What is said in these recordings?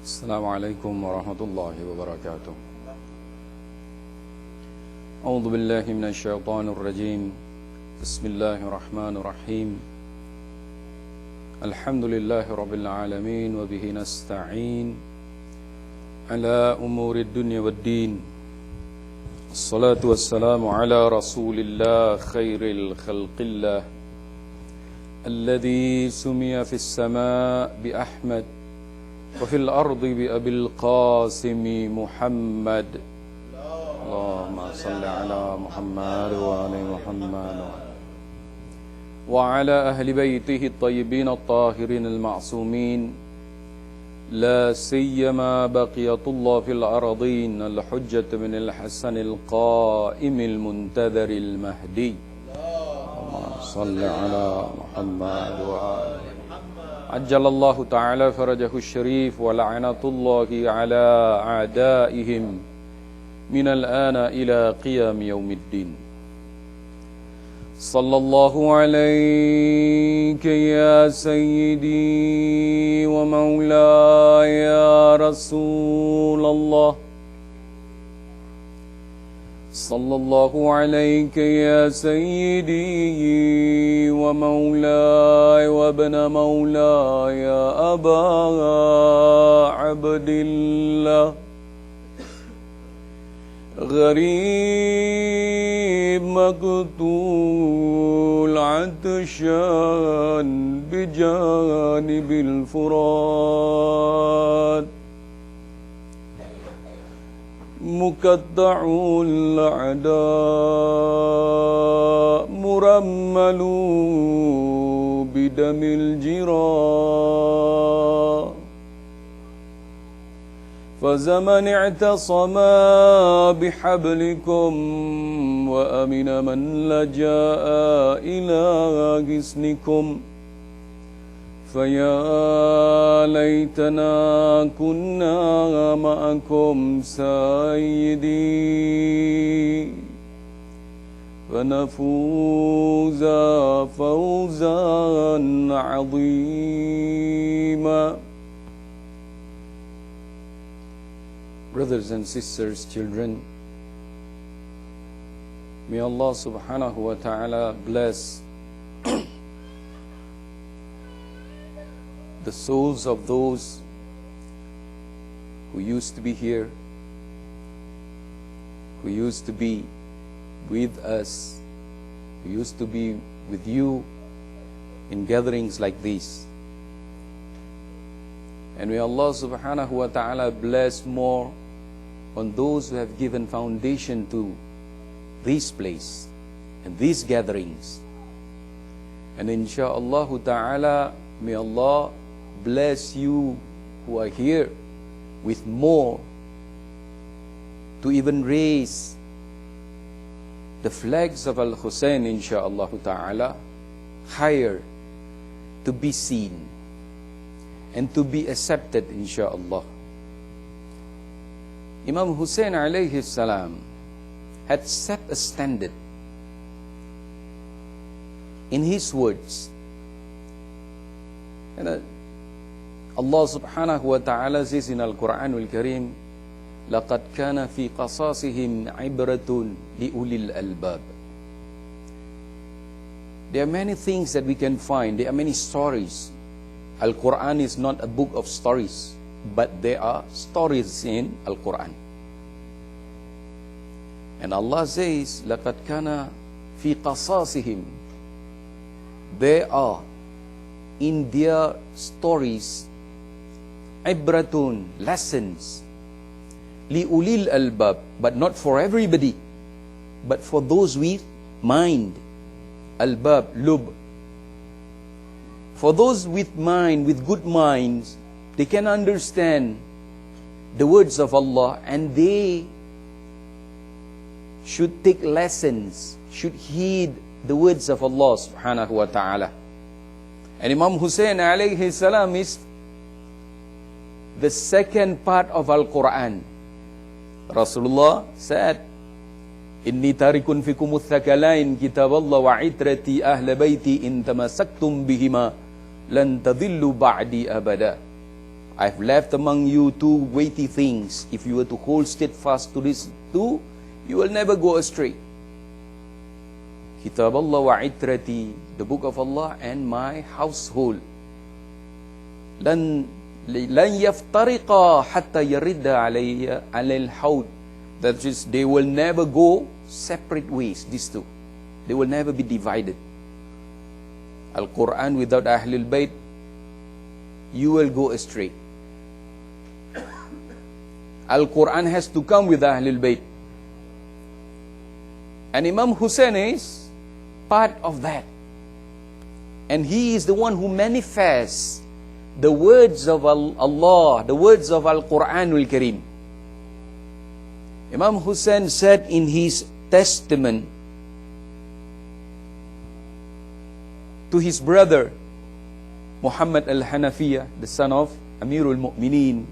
السلام عليكم ورحمة الله وبركاته. أعوذ بالله من الشيطان الرجيم. بسم الله الرحمن الرحيم. الحمد لله رب العالمين وبه نستعين على أمور الدنيا والدين. الصلاة والسلام على رسول الله خير الخلق الله الذي سمي في السماء بأحمد وفي الأرض بأبي القاسم محمد. اللهم صل على محمد وآل محمد وعلى أهل بيته الطيبين الطاهرين المعصومين، لا سيما بقية الله في الأرضين الحجة بن الحسن القائم المنتظر المهدي. اللهم صل على محمد وآل عجل الله تعالى فرجه الشريف ولعنة الله على أعدائهم من الآن إلى قيام يوم الدين. صلى الله عليك يا سيدي ومولاي يا رسول الله. صلى الله عليك يا سيدي ومولاي وابن مولاي يا أبا عبد الله. غريب مقتول عطشان بجانب الفرات، مقطع الأعداء مرمل بدم الجراح، فزمن اعتصم بحبلكم وأمن من لجأ إلى غصنكم، فيا ليتنا كنا معكم سيدي فنفوز فوزا عظيما. Brothers and sisters, children, may Allah subhanahu wa ta'ala bless the souls of those who used to be here, who used to be with us, who used to be with you in gatherings like these. And may Allah subhanahu wa ta'ala bless more on those who have given foundation to this place and these gatherings. And insha'Allah ta'ala, may Allah bless you who are here with more to even raise the flags of Al-Hussein, insha'Allah ta'ala, higher to be seen and to be accepted, insha'Allah. Imam Hussein alayhi salam had set a standard in his words. And Allah subhanahu wa ta'ala says in Al-Quran Al-Karim, لَقَدْ كَانَ فِي قَصَاصِهِمْ عِبْرَةٌ لِأُولِي الْأَلْبَابِ. There are many things that we can find. There are many stories. Al-Quran is not a book of stories, but there are stories in Al-Quran. And Allah says, لَقَدْ كَانَ فِي قَصَاصِهِمْ. There are in their stories ibratun, lessons, li'ulil albab, but not for everybody, but for those with mind, albab, lub. For those with mind, with good minds, they can understand the words of Allah and they should take lessons, should heed the words of Allah subhanahu wa ta'ala. And Imam Hussein alayhi salam is the second part of Al-Quran. Rasulullah said, Inni tarikun fikumut thakalain kitab Allah wa itrati ahla bayti in tamasaktum bihima lan tadillu ba'di abada. I've left among you two weighty things. If you were to hold steadfast to these two, you will never go astray. Kitab Allah wa itrati, the book of Allah and my household. Lan yaftariqa hatta yarida alayya alal hawd. That is, they will never go separate ways, these two. They will never be divided. Al-Quran without Ahlul Bayt, you will go astray. Al-Quran has to come with Ahlul Bayt. And Imam Hussein is part of that. And he is the one who manifests the words of Allah, the words of Al-Quranul Kareem. Imam Hussein said in his testament to his brother Muhammad al-Hanafiya, the son of Amirul Mu'mineen,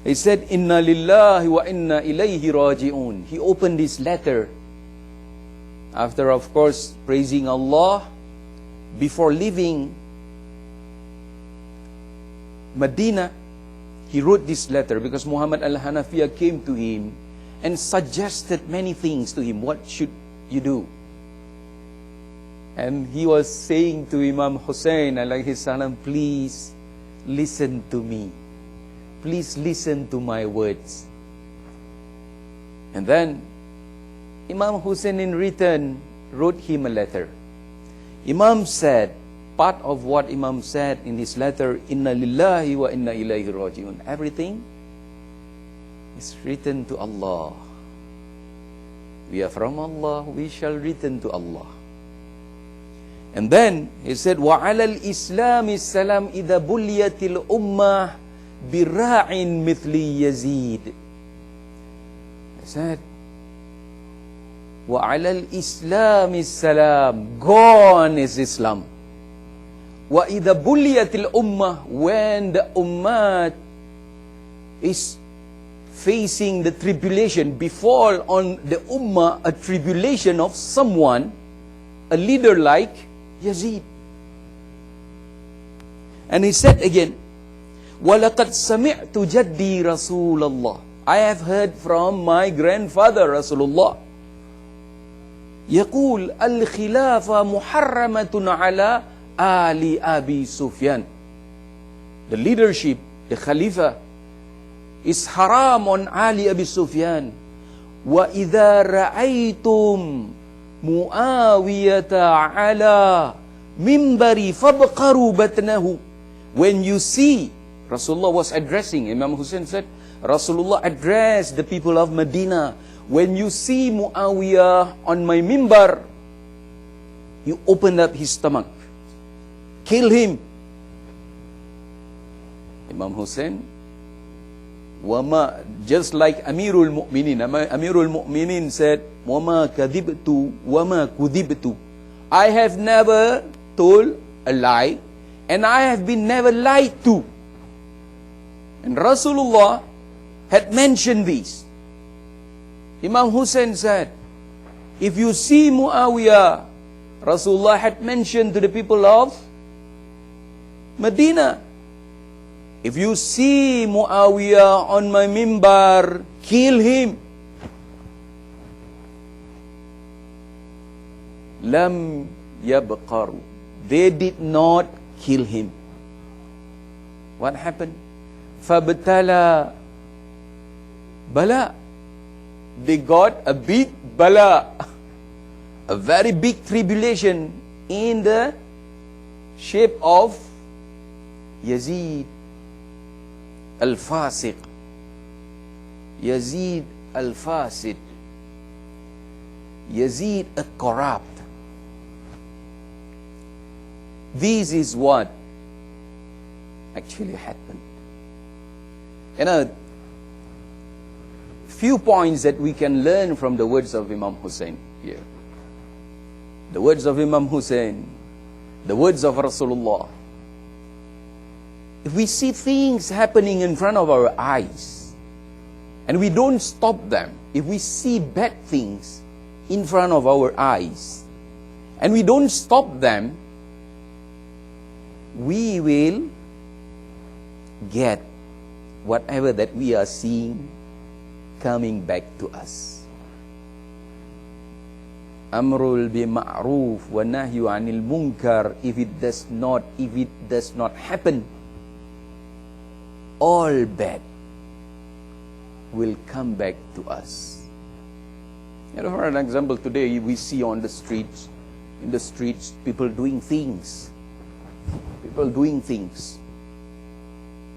he said, Inna lillahi wa inna ilayhi raji'un. He opened this letter after, of course, praising Allah before leaving Medina. He wrote this letter because Muhammad al-Hanafiya came to him and suggested many things to him. What should you do? And he was saying to Imam Hussein alayhi salam, please listen to me. Please listen to my words. And then Imam Hussein in return wrote him a letter. Imam said, part of what Imam said in his letter, Inna lillahi wa inna ilayhi raji'un. Everything is written to Allah. We are from Allah, we shall return to Allah. And then he said, وَعَلَى الْإِسْلَامِ السَّلَامِ إِذَا بُلِيَتِ الْأُمَّةِ بِرَاعٍ مِثْلِ يَزِيدٍ. He said, وَعَلَى الْإِسْلَامِ السَّلَامِ. Gone is Islam. وَإِذَا بُلِيَتِ الْأُمَّةِ. When the ummah is facing the tribulation, befall on the ummah a tribulation of someone, a leader like Yazid. And he said again, وَلَقَدْ سَمِعْتُ جَدِّي رَسُولَ اللَّهِ. I have heard from my grandfather Rasulullah. يقول الخلافة محرمة على آل أبي سفيان. The leadership, the Khalifa, is haram on Ali Abi Sufyan. وَإِذَا رَأَيْتُمْ مُعَاوِيَةَ عَلَى مِنْبَرِ فَابْقَرُوا بَطْنَهُ. When you see, Rasulullah was addressing, Imam Hussein said, Rasulullah addressed the people of Medina, when you see Muawiyah on my mimbar, you open up his stomach, kill him. Imam Hussein, just like Amirul Mu'mineen, Amirul Mu'mineen said, وَمَا كَذِبْتُ وَمَا كُذِبْتُ. I have never told a lie, and I have been never lied to. And Rasulullah had mentioned this. Imam Hussein said, if you see Muawiyah, Rasulullah had mentioned to the people of Medina, if you see Muawiyah on my mimbar, kill him. Lam yabqaru. They did not kill him. What happened? Fabtala bala. They got a big bala, a very big tribulation in the shape of Yazid al-Fasiq. Yazid al-Fasid. Yazid al-Corrupt. This is what actually happened. Few points that we can learn from the words of Imam Hussein here. The words of Imam Hussein, the words of Rasulullah. If we see things happening in front of our eyes, and we don't stop them, if we see bad things in front of our eyes, and we don't stop them, we will get whatever that we are seeing coming back to us. Amrul bi ma'ruf wa nahyu 'anil munkar, if it does not happen, all bad will come back to us. For an example, today we see in the streets, people doing things.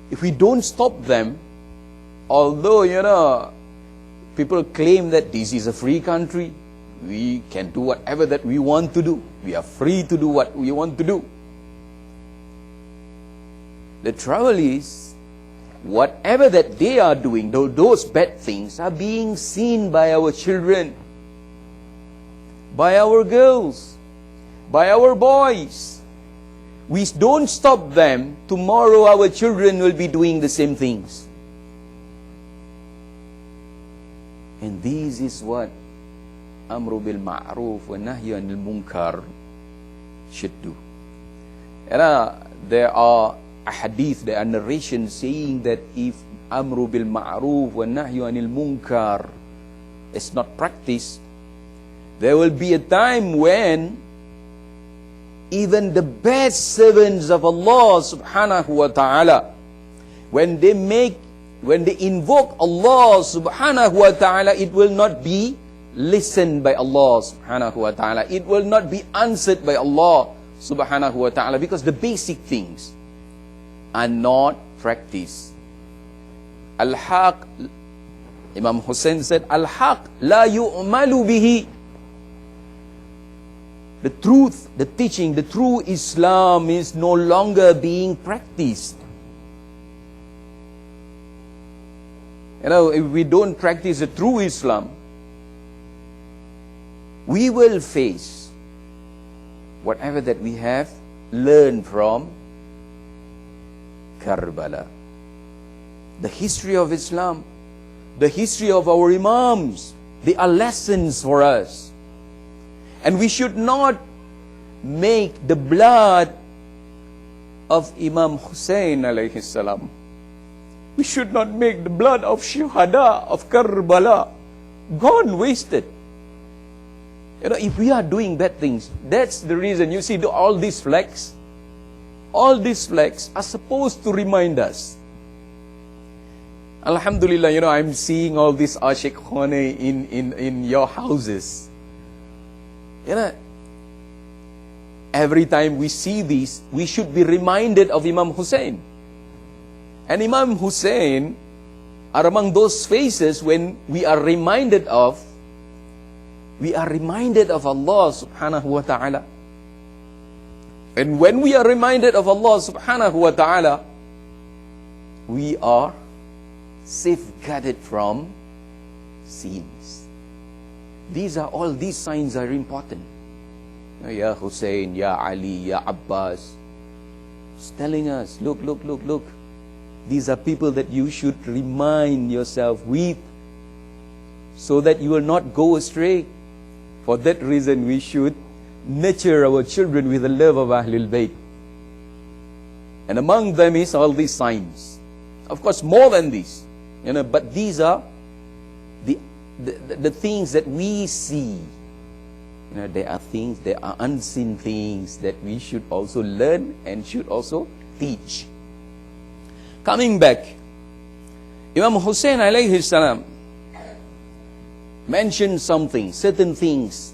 If we don't stop them, although, people claim that this is a free country, we can do whatever that we want to do. We are free to do what we want to do. The trouble is, whatever that they are doing, those bad things are being seen by our children, by our girls, by our boys. We don't stop them, tomorrow our children will be doing the same things. And this is what Amru bil ma'ruf wa nahyu 'anil munkar should do. There are hadith, there are narrations saying that if Amru bil ma'ruf wa nahyu 'anil munkar is not practiced, there will be a time when even the best servants of Allah subhanahu wa ta'ala, when they invoke Allah subhanahu wa ta'ala, it will not be listened by Allah subhanahu wa ta'ala. It will not be answered by Allah subhanahu wa ta'ala, because the basic things are not practiced. Al-haq, Imam Hussein said, Al-haq la yu'malu bihi. The truth, the teaching, the true Islam is no longer being practiced. If we don't practice the true Islam, we will face whatever that we have learned from Karbala. The history of Islam, the history of our Imams, they are lessons for us. And we should not make the blood of Imam Hussein alayhi salam, we should not make the blood of Shuhada of Karbala gone wasted. If we are doing bad things, that's the reason. You see, all these flags are supposed to remind us. Alhamdulillah, I'm seeing all these Ashik Khane in your houses. Every time we see these, we should be reminded of Imam Hussein. And Imam Hussein are among those faces when we are reminded of Allah subhanahu wa ta'ala. And when we are reminded of Allah subhanahu wa ta'ala, we are safeguarded from sins. All these signs are important. Ya Hussein, Ya Ali, Ya Abbas. It's telling us, look. These are people that you should remind yourself with, so that you will not go astray. For that reason, we should nurture our children with the love of Ahlul Bayt. And among them is all these signs. Of course, more than these. But these are the things that we see. There are unseen things that we should also learn and should also teach. Coming back, Imam Hussein alayhi salam mentioned certain things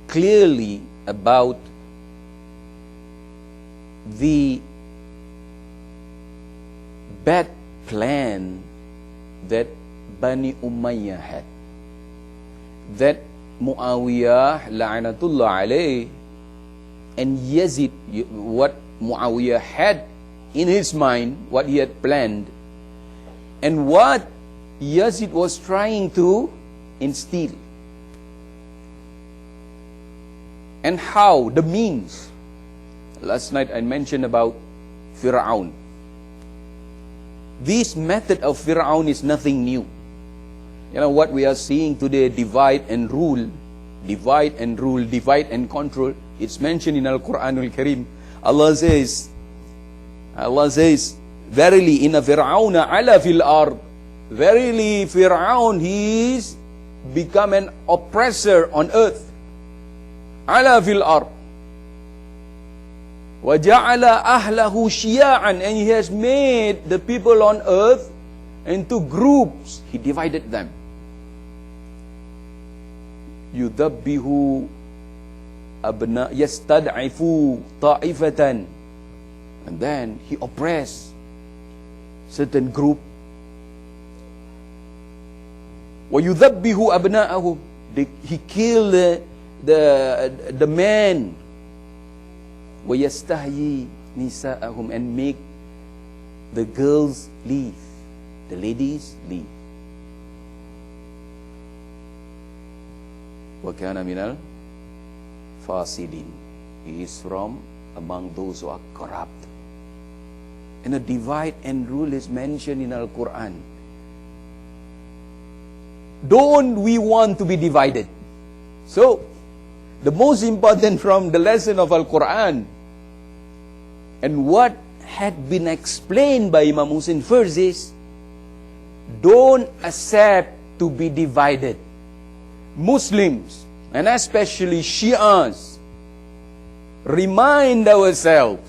clearly about the bad plan that Bani Umayyah had. That Muawiyah la'anatullah alayh and Yazid, what Muawiyah had in his mind, what he had planned, and what Yazid was trying to instill. And how, the means. Last night I mentioned about Fir'aun. This method of Fir'aun is nothing new. What we are seeing today, divide and rule, divide and control. It's mentioned in Al-Quranul Kareem. Allah says, Verily, inna Fir'auna ala fil ard. Verily, Fir'aun, he is become an oppressor on earth. Ala fil ard. وَجَعَلَ أَهْلَهُ شِيَاعًا. And he has made the people on earth into groups. He divided them. يُذَبِّهُ أَبْنَاءَ يَسْتَدْعِفُ طَائِفَةً. And then he oppressed certain group. وَيُذَبِّهُ أَبْنَاءَهُ. He killed the men. وَيَسْتَحْيِي نِسَاءَهُم. And make the girls leave, the ladies leave. وَكَانَ مِنَ الْفَاسِدِينَ. He is from among those who are corrupt. And a divide and rule is mentioned in Al-Quran. Don't we want to be divided? So, the most important from the lesson of Al-Quran and what had been explained by Imam Hussein first is, don't accept to be divided. Muslims, and especially Shias, remind ourselves,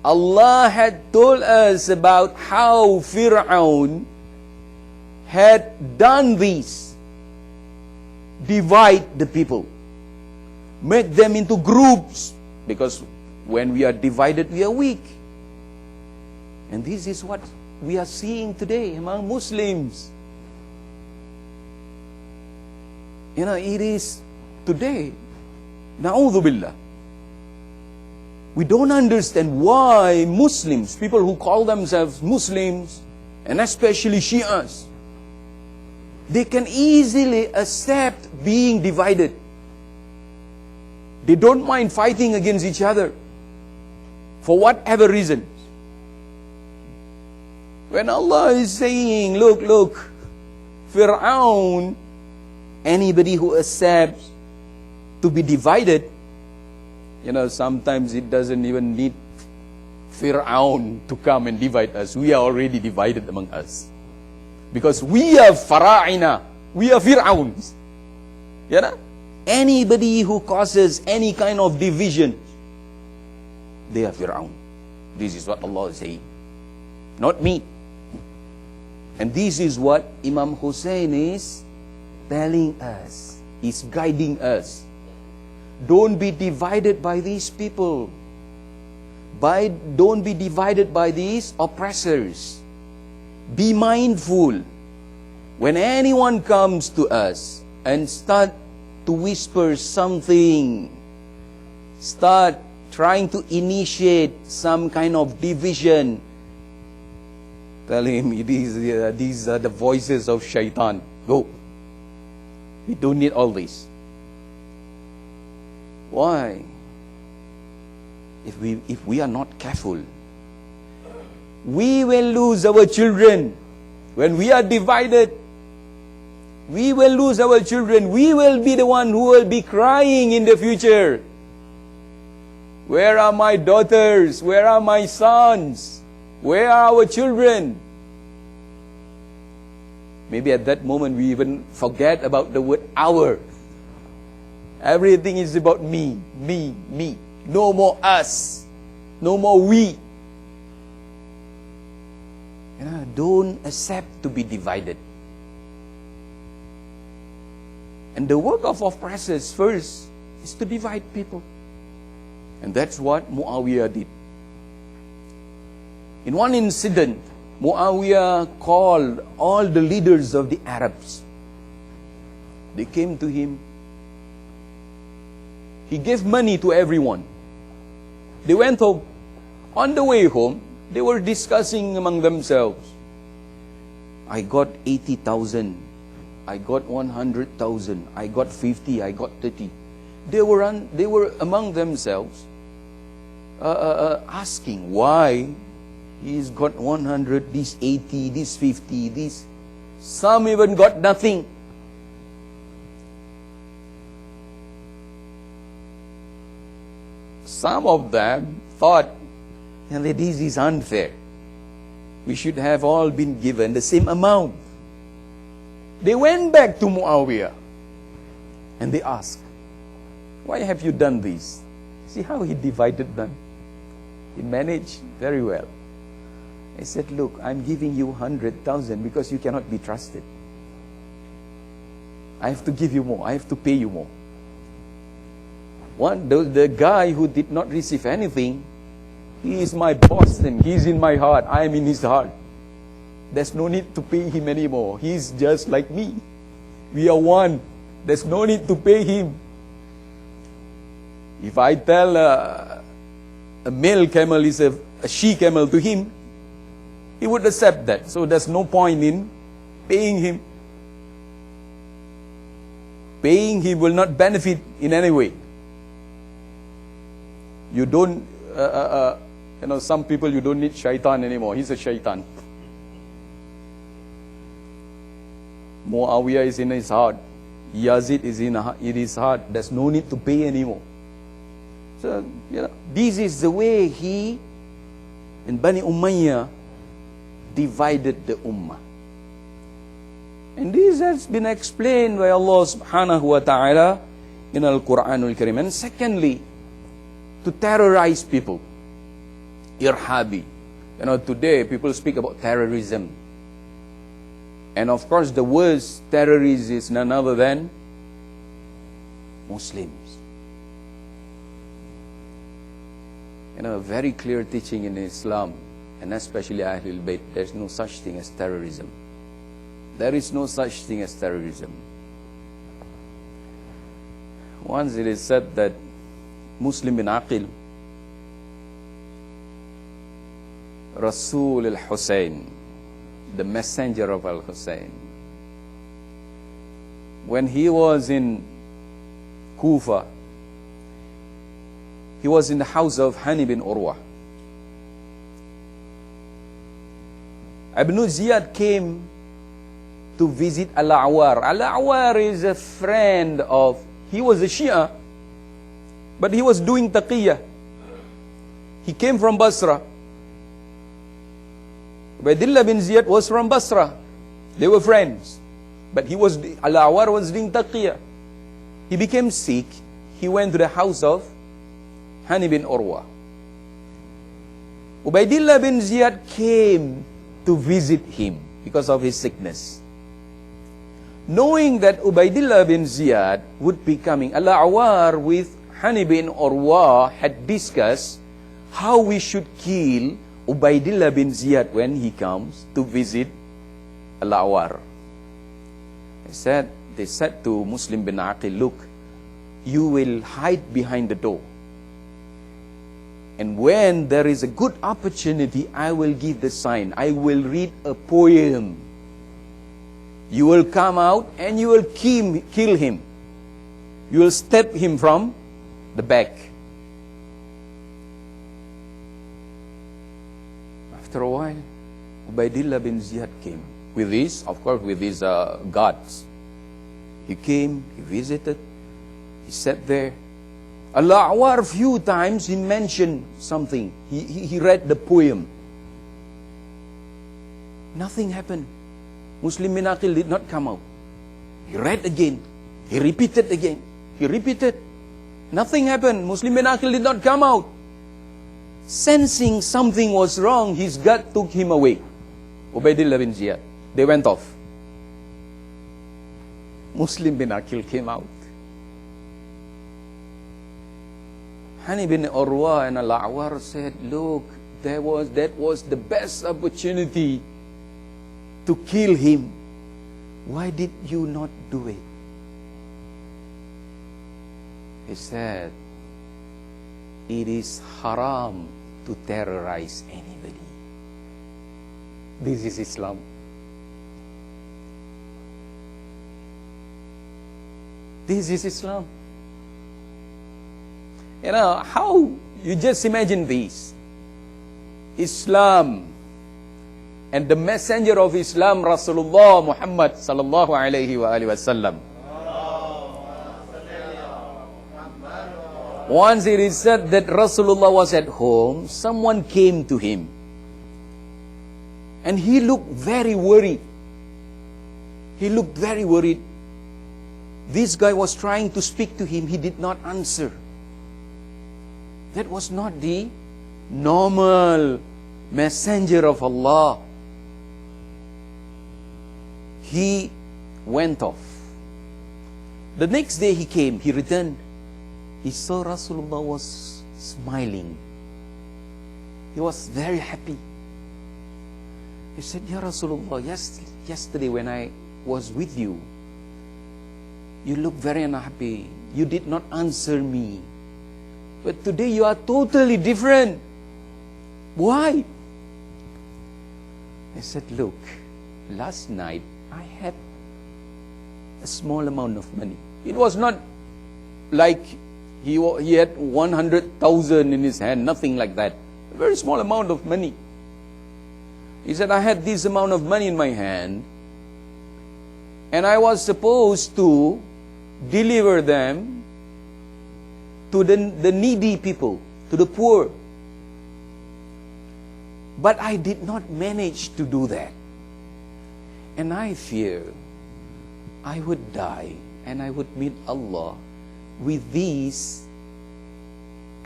Allah had told us about how Fir'aun had done this. Divide the people. Make them into groups. Because when we are divided, we are weak. And this is what we are seeing today among Muslims. You know, it is today, na'udhu billah. We don't understand why Muslims, people who call themselves Muslims, and especially Shias, they can easily accept being divided. They don't mind fighting against each other for whatever reason. When Allah is saying, look, Fir'aun, anybody who accepts to be divided, you know, sometimes it doesn't even need Fir'aun to come and divide us. We are already divided among us. Because we are Fara'ina, we are Fir'auns. You know? Anybody who causes any kind of division, they are Fir'aun. This is what Allah is saying. Not me. And this is what Imam Hussein is telling us. He's guiding us. Don't be divided by these people. Don't be divided by these oppressors. Be mindful. When anyone comes to us and start to whisper something, start trying to initiate some kind of division, tell him these are the voices of shaitan. Go. We don't need all this. Why? If we are not careful, we will lose our children. When we are divided, we will lose our children. We will be the one who will be crying in the future. Where are my daughters? Where are my sons? Where are our children? Maybe at that moment we even forget about the word our. Everything is about me, me, me. No more us. No more we. Don't accept to be divided. And the work of oppressors first is to divide people. And that's what Muawiyah did. In one incident, Muawiyah called all the leaders of the Arabs. They came to him. He gave money to everyone. They went home. On the way home, they were discussing among themselves. I got 80,000. I got 100,000. I got 50. I got 30. They were among themselves asking why he's got 100, this 80, this 50, this. Some even got nothing. Some of them thought, this is unfair. We should have all been given the same amount. They went back to Muawiyah and they asked, why have you done this? See how he divided them. He managed very well. He said, look, I'm giving you 100,000 because you cannot be trusted. I have to give you more. I have to pay you more. The guy who did not receive anything, he is my boss and he is in my heart. I am in his heart. There's no need to pay him anymore. He is just like me. We are one. There's no need to pay him. If I tell a male camel is a she camel to him, he would accept that. So there's no point in paying him. Paying him will not benefit in any way. You don't, some people, you don't need shaitan anymore. He's a shaitan. Muawiyah is in his heart. Yazid is in his heart. There's no need to pay anymore. So, this is the way he and Bani Umayyah divided the ummah. And this has been explained by Allah subhanahu wa ta'ala in Al-Quranul Karim. And secondly, to terrorize people. Irhabi. Today people speak about terrorism. And of course the worst terrorist is none other than Muslims. A very clear teaching in Islam, and especially Ahlul Bayt, there's no such thing as terrorism. There is no such thing as terrorism. Once it is said that Muslim bin Aqil, Rasul al-Hussein, the messenger of al-Hussein, when he was in Kufa, he was in the house of Hani bin Urwa. Ibn Ziyad came to visit Al-A'war. Al-A'war is a friend of, he was a Shia, but he was doing taqiyya. He came from Basra. Ubaidillah bin Ziyad was from Basra. They were friends. But Al-A'war was doing taqiyya. He became sick. He went to the house of Hani bin Urwa. Ubaidillah bin Ziyad came to visit him because of his sickness. Knowing that Ubaidillah bin Ziyad would be coming, Al-A'war with Hani bin Urwa had discussed how we should kill Ubaidillah bin Ziyad when he comes to visit Al-A'war. They said to Muslim bin Aqil, look, you will hide behind the door. And when there is a good opportunity, I will give the sign. I will read a poem. You will come out and you will kill him. You will stab him from the back. After a while, Ubaidillah bin Ziyad came. With his, of course, with his guards. He came, he visited, he sat there. Al-A'war few times he mentioned something. He read the poem. Nothing happened. Muslim bin Aqil did not come out. He read again. He repeated again. He repeated. Nothing happened. Muslim bin Aqil did not come out. Sensing something was wrong, his guard took him away. Ubaidillah bin Ziyad. They went off. Muslim bin Aqil came out. Hani bin Urwa and Al-A'war said, look, that was the best opportunity to kill him. Why did you not do it? He said, it is haram to terrorize anybody. This is Islam. This is Islam. How, you just imagine this. Islam and the messenger of Islam, Rasulullah Muhammad sallallahu alayhi wa alihi wasallam. Once it is said that Rasulullah was at home, someone came to him. And he looked very worried. He looked very worried. This guy was trying to speak to him. He did not answer. That was not the normal messenger of Allah. He went off. The next day he came, he returned. He saw Rasulullah was smiling. He was very happy. He said, Ya Rasulullah, yesterday when I was with you, you looked very unhappy. You did not answer me. But today you are totally different. Why? I said, look, last night I had a small amount of money. It was not like he had 100,000 in his hand, nothing like that. A very small amount of money. He said, I had this amount of money in my hand, and I was supposed to deliver them to the needy people, to the poor. But I did not manage to do that. And I fear I would die and I would meet Allah with these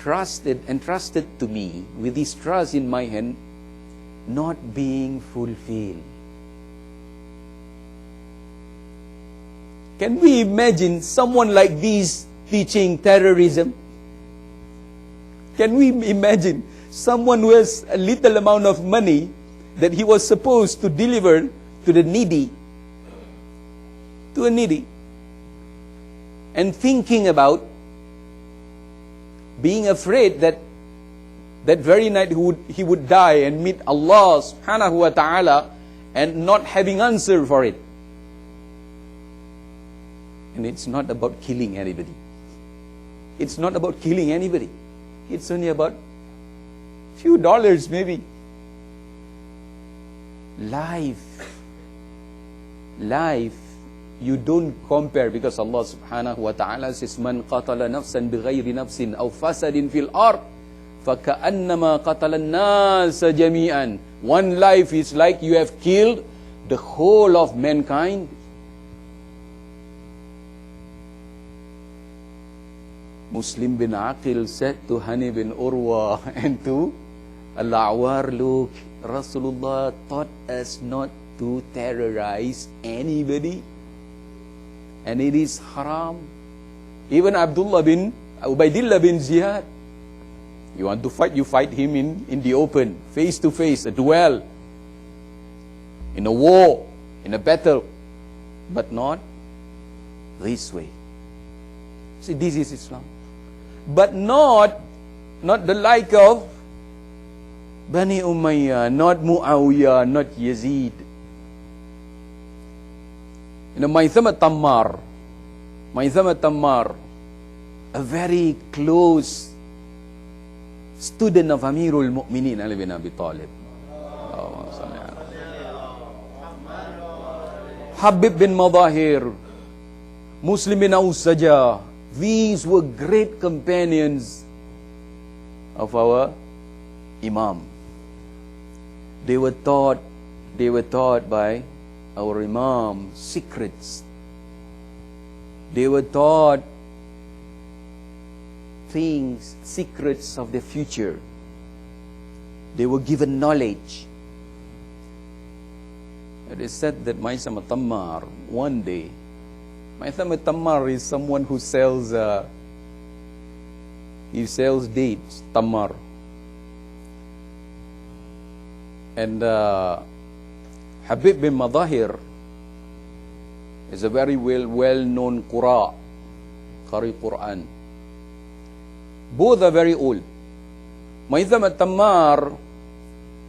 entrusted to me, with this trust in my hand, not being fulfilled. Can we imagine someone like this teaching terrorism? Can we imagine someone who has a little amount of money that he was supposed to deliver to the needy, to a needy, and thinking about being afraid that that very night he would die and meet Allah subhanahu wa ta'ala and not having answer for it. And it's not about killing anybody. It's not about killing anybody. It's only about few dollars maybe. Life, you don't compare, because Allah subhanahu wa ta'ala says, Man qatala nafsan bighayri nafsin aw fasadin fil ard faka'annama qatala an-nasa jami'an. One life is like you have killed the whole of mankind. Muslim bin Aqil said to Hani bin Urwa and to Al-Awar, look, Rasulullah taught us not to terrorize anybody, and it is haram. Even Ubaidillah bin Ziyad, you want to fight, you fight him in the open, face to face, a duel, in a war, in a battle, but not this way. See, this is Islam. But not the like of Bani Umayyah, not Muawiyah, not Yazid. Maitham Tammar, a very close student of Amirul Mu'minin Ali bin Abi Talib. Habib bin Madahir, Muslim bin Awsajah, these were great companions of our Imam. They were taught by our Imam secrets. They were taught things, secrets of the future. They were given knowledge. It is said that Maitham Tammar, one day, Maitham Tammar is someone who sells dates, Tammar. And Habib bin Madahir is a very well-known Qari Quran. Both are very old. Maitham Tammar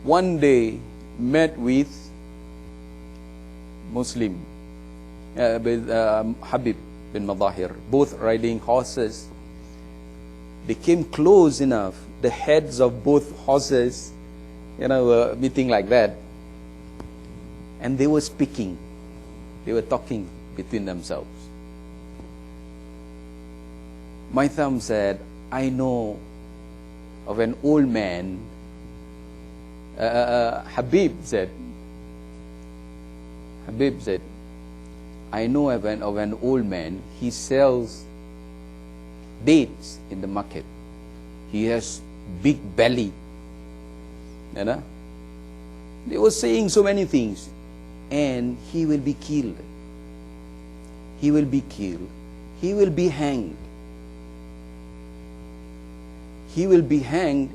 one day met with Habib bin Madahir, both riding horses. They came close enough, the heads of both horses, were meeting like that. And they were speaking. They were talking between themselves. Maitham said, I know of an old man Habib said, I know of an old man, he sells dates in the market. He has big belly. You know? They were saying so many things. And he will be killed. He will be killed. He will be hanged. He will be hanged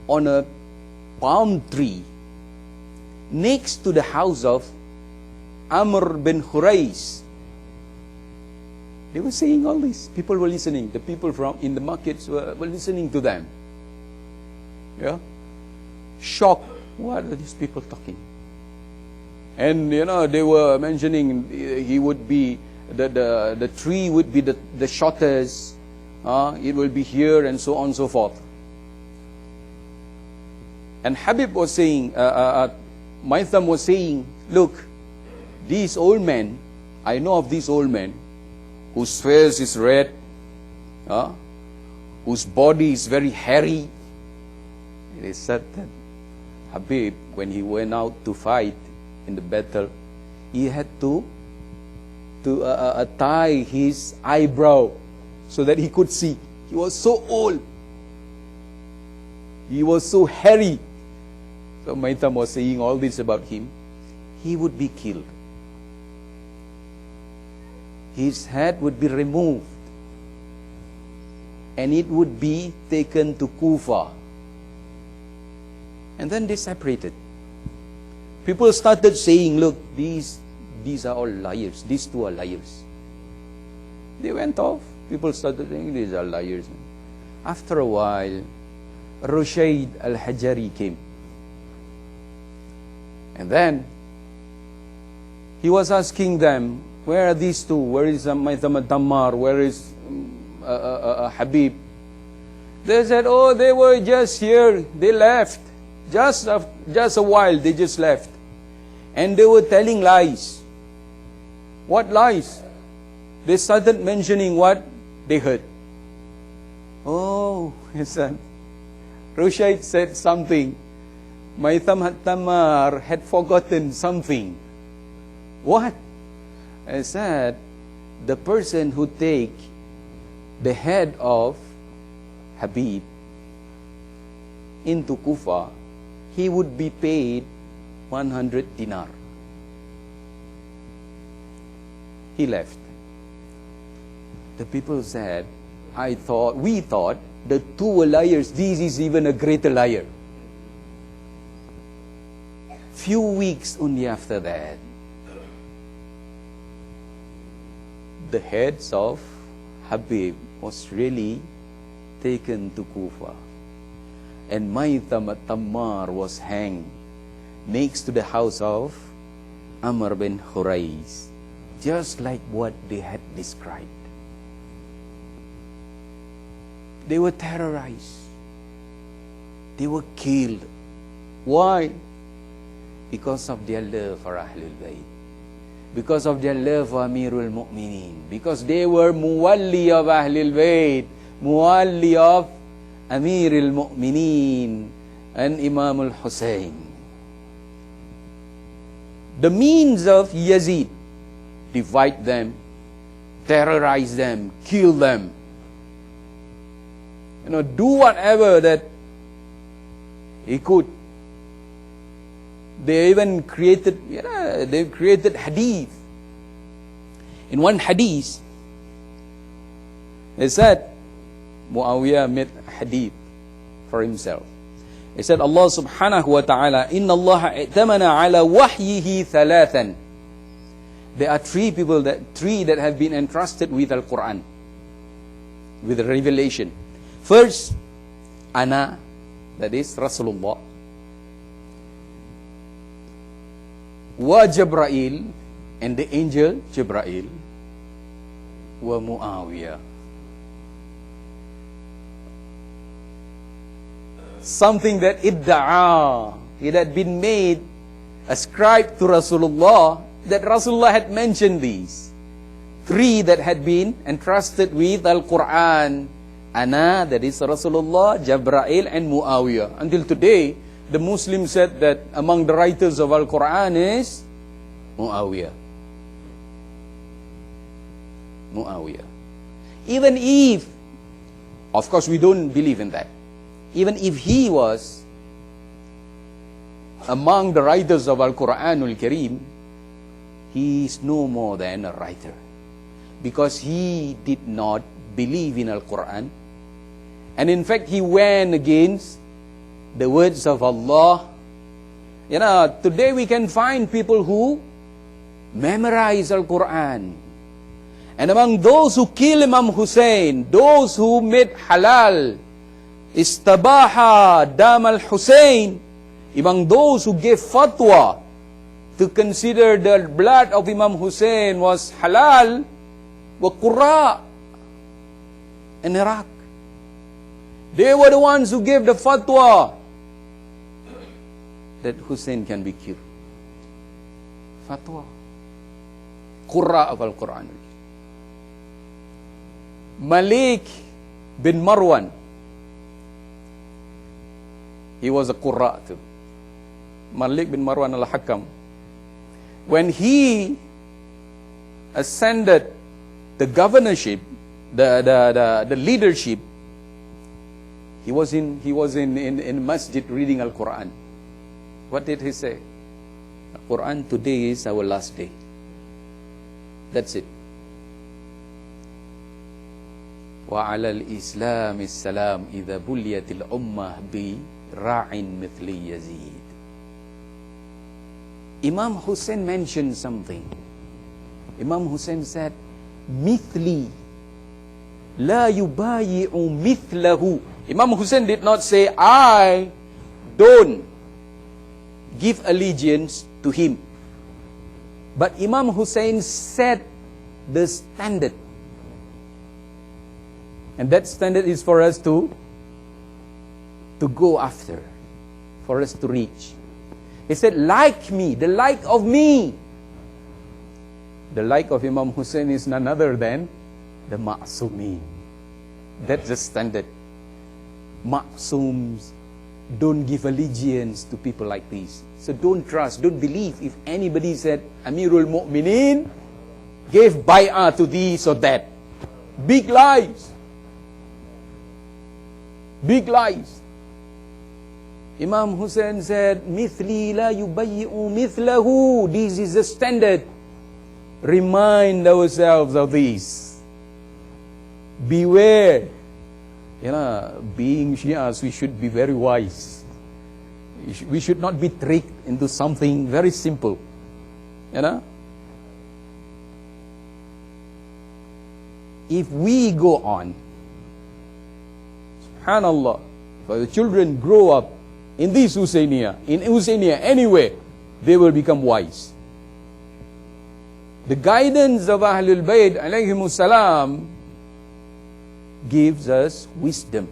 on a palm tree next to the house of Amr bin Khurayz. They were saying all this. People were listening. The people from in the markets were listening to them. Yeah? Shocked. What are these people talking? And they were mentioning he would be the tree would be the shortest. It will be here and so on and so forth. And Habib was saying, Maitham was saying, look, these old men, I know of these old men whose face is red, whose body is very hairy. It is said that Habib, when he went out to fight in the battle, he had to tie his eyebrow so that he could see. He was so old. He was so hairy. So Maitham was saying all this about him. He would be killed. His head would be removed. And it would be taken to Kufa. And then they separated. People started saying, look, these are all liars. These two are liars. They went off. People started saying, these are liars. After a while, Rushayd al-Hajari came. And then, he was asking them, where are these two? Where is Maitham al-Tammar? Where is Habib? They said, oh, they were just here. They left. Just a while, they just left. And they were telling lies. What lies? They started mentioning what they heard. Oh, he said, Rushayd said something. Maitham al-Tammar had forgotten something. What? I said, the person who take the head of Habib into Kufa, he would be paid 100 dinar. He left. The people said, we thought the two were liars. This is even a greater liar. Few weeks only after that, the heads of Habib was really taken to Kufa. And Maitham al-Tammar was hanged next to the house of Amr bin Khurayz, just like what they had described. They were terrorized. They were killed. Why? Because of their love for Ahlul Bayt. Because of their love for Amirul Mu'mineen. Because they were Muwalli of Ahlul Bayt, Muwalli of Amirul Mu'mineen and Imam al-Hussein. The means of Yazid, divide them, terrorize them, kill them. Do whatever that he could. They even created, they created hadith. In one hadith, they said, Muawiyah made hadith for himself. He said, Allah subhanahu wa ta'ala, Inna Allah i'tamana ala wahyihi thalathan. There are three that have been entrusted with Al-Quran, with the revelation. First, Ana, that is Rasulullah. Wa Jibra'il, and the angel Jibra'il. Wa Muawiyah. Something that idda'a, it had been made, ascribed to Rasulullah, that Rasulullah had mentioned these. Three that had been entrusted with Al-Quran. Ana, that is Rasulullah, Jibra'il, and Muawiyah. Until today, the Muslims said that among the writers of Al-Quran is Muawiyah. Muawiyah. Even if, of course we don't believe in that, even if he was among the writers of Al-Quranul Kareem, he is no more than a writer, because he did not believe in Al-Quran, and in fact he went against the words of Allah. You know, today we can find people who memorize Al-Quran, and among those who kill Imam Hussein, those who made halal, istabaha dam al-Hussein, among those who gave fatwa to consider the blood of Imam Hussein was halal, were Qurra in Iraq. They were the ones who gave the fatwa that Hussein can be killed. Fatwa. Qurra of Al-Quran. Malik bin Marwan, he was a Qurra too. Malik bin Marwan al-Hakam, when he ascended the governorship, the leadership, he was in masjid reading Al-Quran. What did he say? Quran, today is our last day. That's it. وعلى الإسلام السلام إذا بليت الأمة براع مثل يزيد. Imam Hussein mentioned something. Imam Hussein said, "Mithli la yubayi'u mithlahu." Imam Hussein did not say, "I don't give allegiance to him." But Imam Hussein set the standard. And that standard is for us to go after, for us to reach. He said, like me, the like of me. The like of Imam Hussein is none other than the Ma'sumin. That's the standard. Ma'sums don't give allegiance to people like this. So don't trust, don't believe if anybody said, Amirul Mu'minin gave bay'ah to this or that. Big lies. Big lies. Imam Hussein said, Mithli la yubayyi'u mithlahu. This is the standard. Remind ourselves of this. Beware. You know, being Shias, we should be very wise. We should not be tricked into something very simple. You know? If we go on, subhanallah, if the children grow up in this Husseiniya, anywhere, they will become wise. The guidance of Ahlul Bayt alayhimus salam gives us wisdom.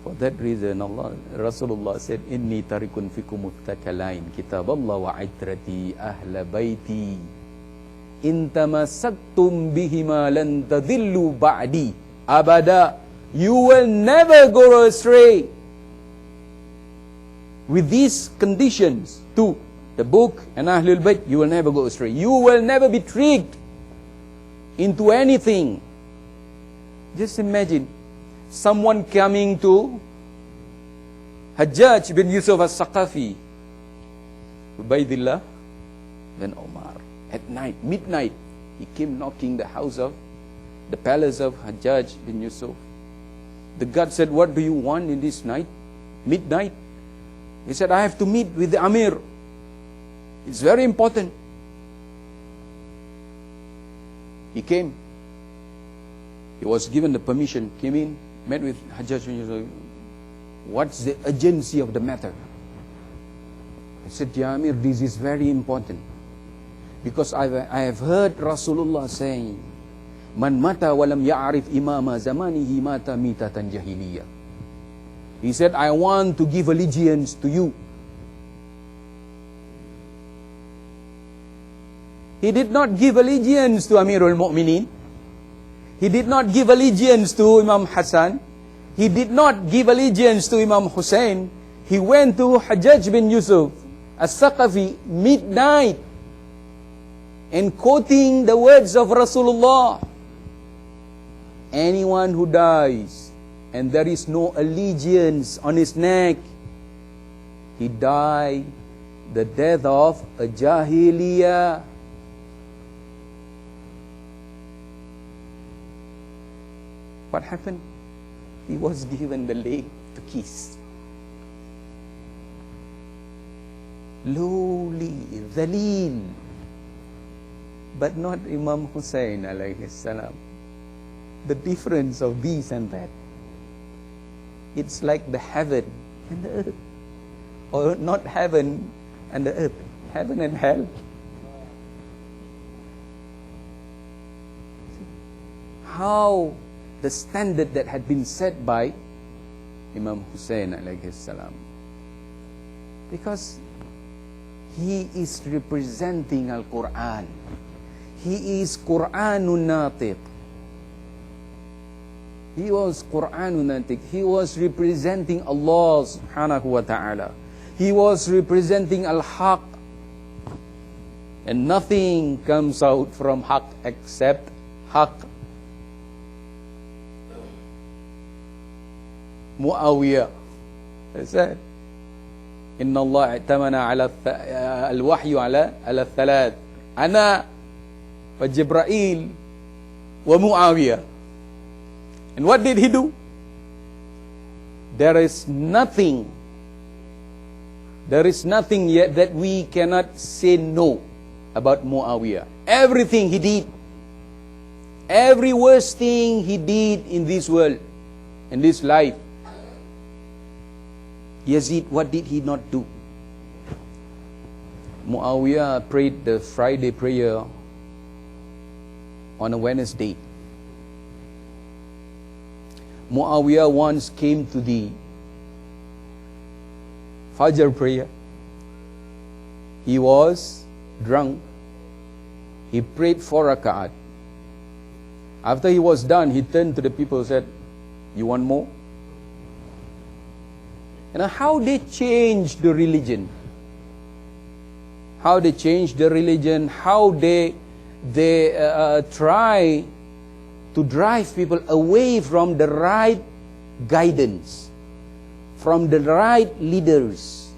For that reason, Rasulullah said, Inni tarikun fikum uttakalain, kitab Allah wa itrati ahla bayti, in tamassaktum bihima lan tadillu ba'di abada. You will never go astray. With these conditions, too, the book and Ahlul Bayt, you will never go astray. You will never be tricked into anything. Just imagine someone coming to Hajjaj bin Yusuf al-Saqafi, Ubaidillah bin Omar, at night, midnight, he came knocking the palace of Hajjaj bin Yusuf. The guard said, what do you want in this night? Midnight? He said, I have to meet with the Amir. It's very important. He came. He was given the permission, came in, met with Hajjaj bin Yusuf. What's the urgency of the matter? I said, Ya Amir, this is very important. Because I have heard Rasulullah saying, Man mata walam ya'arif imama zamanihi mata mitatan jahiliyah. He said, I want to give allegiance to you. He did not give allegiance to Amirul Mu'minin. He did not give allegiance to Imam Hassan. he did not give allegiance to Imam Hussein. He went to Hajjaj bin Yusuf as-Saqafi midnight and quoting the words of Rasulullah. Anyone who dies and there is no allegiance on his neck, he died the death of a Jahiliyyah. What happened? He was given the leg to kiss. Lowly, dhaleel. But not Imam Hussein alayhi salam. The difference of this and that. It's like the heaven and the earth. Or not heaven and the earth. Heaven and hell. How the standard that had been set by Imam Hussein alayhi salam. Because he is representing Al-Quran. He is Quranun Natiq. He was Quranun Natiq. He was representing Allah subhanahu wa ta'ala. He was representing Al-Haq. And nothing comes out from Haq except Haq. Muawiyah. That's it. Inna Allah i'tamana ala al-wahyu ala al-thalath. Ana wa Jibreel wa Muawiyah. And what did he do? There is nothing yet that we cannot say no about Muawiyah. Everything he did, every worst thing he did in this world, in this life. Yazid, what did he not do? Muawiyah prayed the Friday prayer on a Wednesday. Muawiyah once came to the Fajr prayer. He was drunk. He prayed 4 rak'at. After he was done, he turned to the people and said, "You want more?" You know, how they changed the religion. How they changed the religion, how they try to drive people away from the right guidance, from the right leaders,